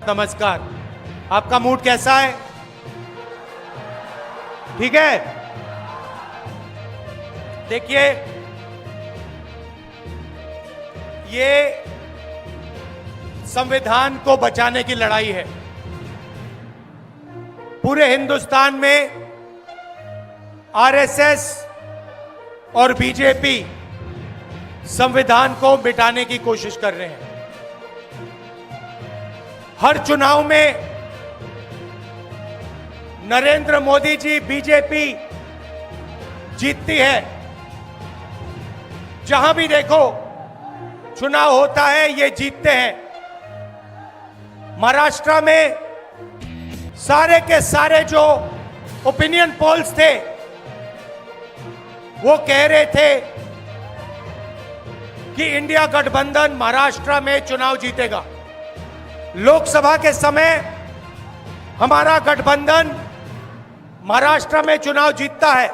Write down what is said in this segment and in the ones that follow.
नमस्कार। आपका मूड कैसा है? ठीक है। देखिए, ये संविधान को बचाने की लड़ाई है। पूरे हिंदुस्तान में आरएसएस और बीजेपी संविधान को मिटाने की कोशिश कर रहे हैं। हर चुनाव में नरेंद्र मोदी जी, बीजेपी जीतती है। जहां भी देखो चुनाव होता है, ये जीतते हैं। महाराष्ट्र में सारे के सारे जो ओपिनियन पोल्स थे वो कह रहे थे कि इंडिया गठबंधन महाराष्ट्र में चुनाव जीतेगा। लोकसभा के समय हमारा गठबंधन महाराष्ट्र में चुनाव जीतता है।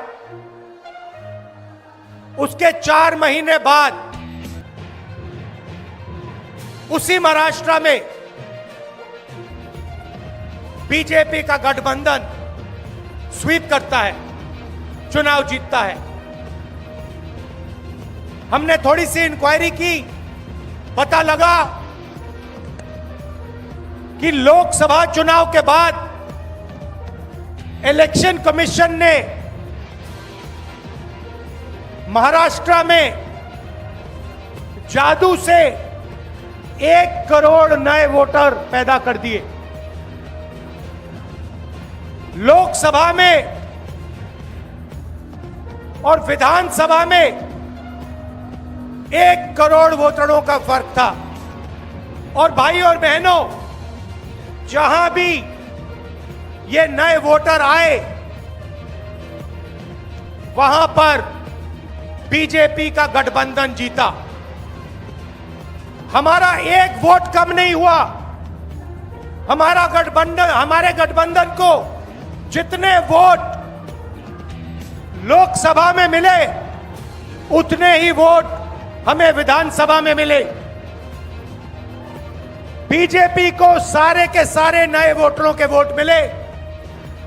उसके 4 महीने बाद उसी महाराष्ट्र में बीजेपी का गठबंधन स्वीप करता है, चुनाव जीतता है। हमने थोड़ी सी इंक्वायरी की, पता लगा कि लोकसभा चुनाव के बाद इलेक्शन कमीशन ने महाराष्ट्र में जादू से 1 करोड़ नए वोटर पैदा कर दिए। लोकसभा में और विधानसभा में 1 करोड़ वोटरों का फर्क था। और भाई और बहनों, जहां भी ये नए वोटर आए वहां पर बीजेपी का गठबंधन जीता। हमारा 1 वोट कम नहीं हुआ। हमारे गठबंधन को जितने वोट लोकसभा में मिले उतने ही वोट हमें विधानसभा में मिले। बीजेपी को सारे के सारे नए वोटरों के वोट मिले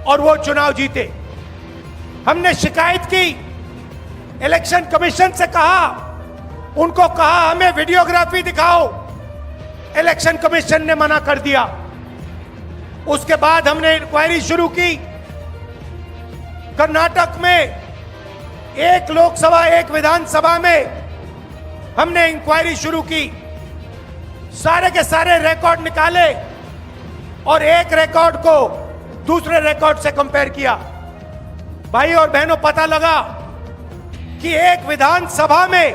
और वो चुनाव जीते। हमने शिकायत की, इलेक्शन कमीशन से कहा, उनको कहा हमें वीडियोग्राफी दिखाओ। इलेक्शन कमीशन ने मना कर दिया। उसके बाद हमने इंक्वायरी शुरू की। कर्नाटक में 1 लोकसभा 1 विधानसभा में हमने इंक्वायरी शुरू की। सारे के सारे रिकॉर्ड निकाले और एक रिकॉर्ड को दूसरे रिकॉर्ड से कंपेयर किया। भाई और बहनों, पता लगा कि एक विधानसभा में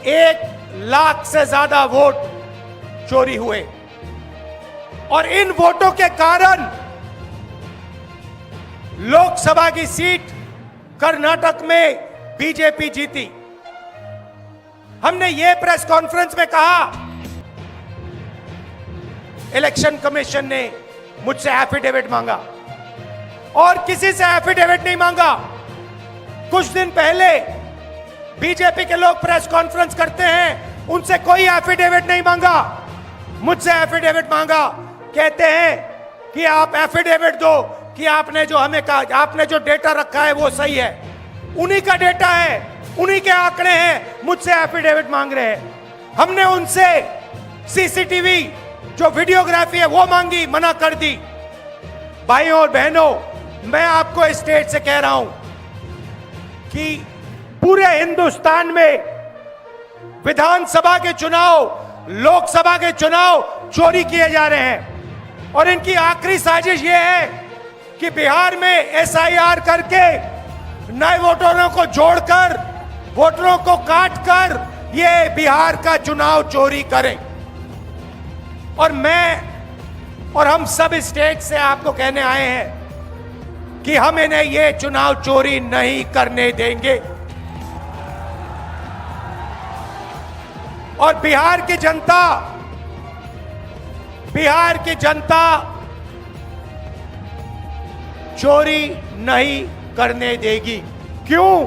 1 लाख से ज्यादा वोट चोरी हुए। और इन वोटों के कारण लोकसभा की सीट कर्नाटक में बीजेपी जीती। हमने ये प्रेस कॉन्फ्रेंस में कहा, इलेक्शन कमीशन ने मुझसे एफिडेविट मांगा और किसी से एफिडेविट नहीं मांगा। कुछ दिन पहले बीजेपी के लोग प्रेस कॉन्फ्रेंस करते हैं, उनसे कोई एफिडेविट नहीं मांगा। मुझसे एफिडेविट मांगा। कहते हैं कि आप एफिडेविट दो कि आपने जो हमें कहा, आपने जो डेटा रखा है वो सही है। उन्हीं का डेटा है, उन्हीं के आंकड़े हैं, मुझसे एफिडेविट मांग रहे हैं। हमने उनसे सीसीटीवी जो वीडियोग्राफी है वो मांगी, मना कर दी। भाइयों और बहनों, मैं आपको इस स्टेज से कह रहा हूं कि पूरे हिंदुस्तान में विधानसभा के चुनाव, लोकसभा के चुनाव चोरी किए जा रहे हैं। और इनकी आखिरी साजिश ये है कि बिहार में एसआईआर करके नए वोटरों को जोड़कर, वोटरों को काटकर ये बिहार का चुनाव चोरी करें। और मैं और हम सब स्टेट से आपको कहने आए हैं कि हम इन्हें ये चुनाव चोरी नहीं करने देंगे। और बिहार की जनता चोरी नहीं करने देगी। क्यों?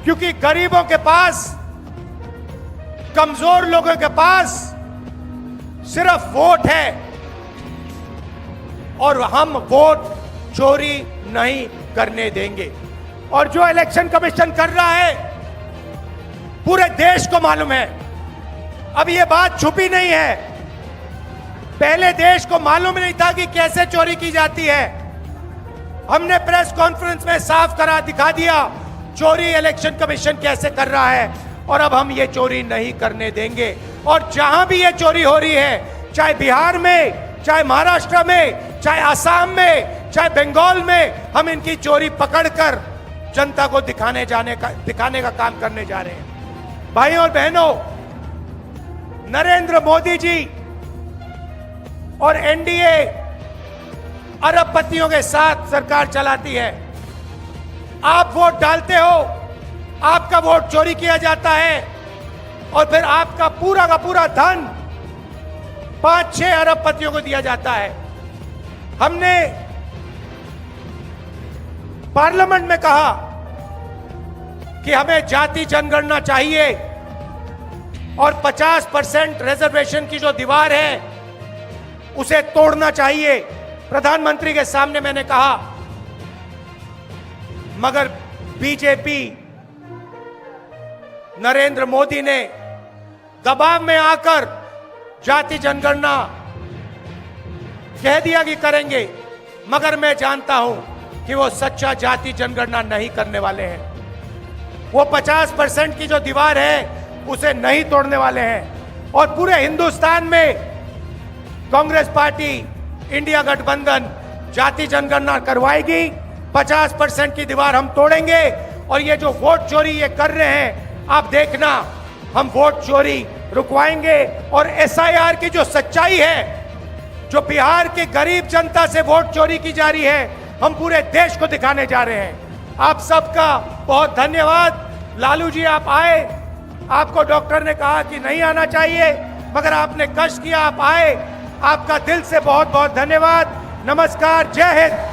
क्योंकि गरीबों के पास कमजोर लोगों के पास सिर्फ वोट है और हम वोट चोरी नहीं करने देंगे। और जो इलेक्शन कमीशन कर रहा है पूरे देश को मालूम है। अब ये बात छुपी नहीं है, पहले देश को मालूम नहीं था कि कैसे चोरी की जाती है। हमने प्रेस कॉन्फ्रेंस में साफ करा दिखा दिया चोरी इलेक्शन कमीशन कैसे कर रहा है, और अब हम ये चोरी नहीं करने देंगे। और जहां भी ये चोरी हो रही है, चाहे बिहार में, चाहे महाराष्ट्र में, चाहे असम में, चाहे बंगाल में, हम इनकी चोरी पकड़कर जनता को दिखाने का काम करने जा रहे हैं। भाइयों और बहनों, नरेंद्र मोदी जी और एनडीए अरबपतियों के साथ सरकार चलाती है। आप वोट डालते हो, आपका वोट चोरी किया जाता है और फिर आपका पूरा का पूरा धन 5-6 अरबपतियों को दिया जाता है। हमने पार्लियामेंट में कहा कि हमें जाति जनगणना चाहिए और 50% रिजर्वेशन की जो दीवार है उसे तोड़ना चाहिए। प्रधानमंत्री के सामने मैंने कहा, मगर बीजेपी, नरेंद्र मोदी ने दबाव में आकर जाति जनगणना कह दिया कि करेंगे, मगर मैं जानता हूं कि वो सच्चा जाति जनगणना नहीं करने वाले हैं। वो 50% की जो दीवार है उसे नहीं तोड़ने वाले हैं। और पूरे हिंदुस्तान में कांग्रेस पार्टी, इंडिया गठबंधन जाति जनगणना करवाएगी, 50% की दीवार हम तोड़ेंगे। और ये जो वोट चोरी ये कर रहे हैं, आप देखना, हम वोट चोरी रुकवाएंगे। और एसआईआर की जो सच्चाई है, जो बिहार की गरीब जनता से वोट चोरी की जा रही है, हम पूरे देश को दिखाने जा रहे हैं। आप सबका बहुत धन्यवाद। लालू जी, आप आए, आपको डॉक्टर ने कहा कि नहीं आना चाहिए, मगर आपने कष्ट किया, आप आए। आपका दिल से बहुत बहुत धन्यवाद। नमस्कार, जय हिंद।